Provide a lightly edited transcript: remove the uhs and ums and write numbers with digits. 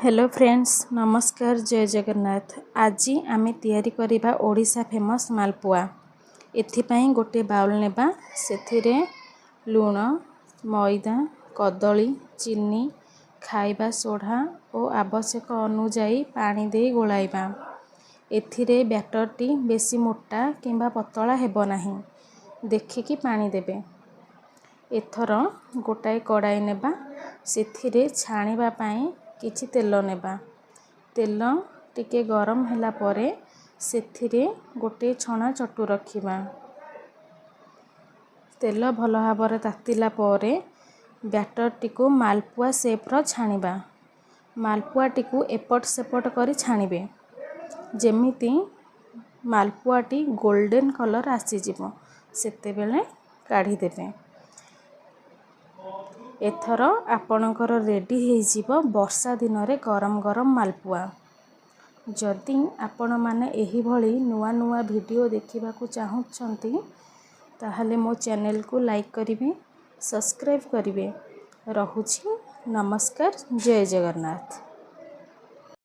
Hello friends नमस्कार जय जगन्नाथ। आज आमे तैयारी करिबा ओडिशा फेमस मालपुआ। एथिपाई गोटे बाउल नेबा सेथिरे लूण मैदा कदली चीनी खाइबा सोढ़ा और आवश्यक अनुजाई पानी दे गोलाइबा। एथिरे बैटरटी बेसी मोटा किंबा पतला हेबो नाही, देखिकी पानी देबे। एथर गोटाए कड़ाई नेबा सेथिरे छाणीबा पाई किछि तेल नेबा। तेल टिके गरम होला परे सेथिरे गोटे छणा चटू रखिबा। तेल भल भाବରେ तातिला परे बैटरटी को मालपुआ शेप्र छाणीबा। मालपुआटी एपट सेपट करी छाणीबे जेमिति मालपुआटी गोल्डन कलर आसीजिवो सेतेबेले काढ़ी देबे। एथर आपणकर रेडी होइजिवो वर्षा दिन रे गरम गरम मालपुआ। जदि आपण माने एही भली नुआ नुआ वीडियो देखिबा को चाहुछंती ताहले मो चैनल को लाइक करिवे, सब्सक्राइब करिवे। रहुछि नमस्कार जय जगन्नाथ।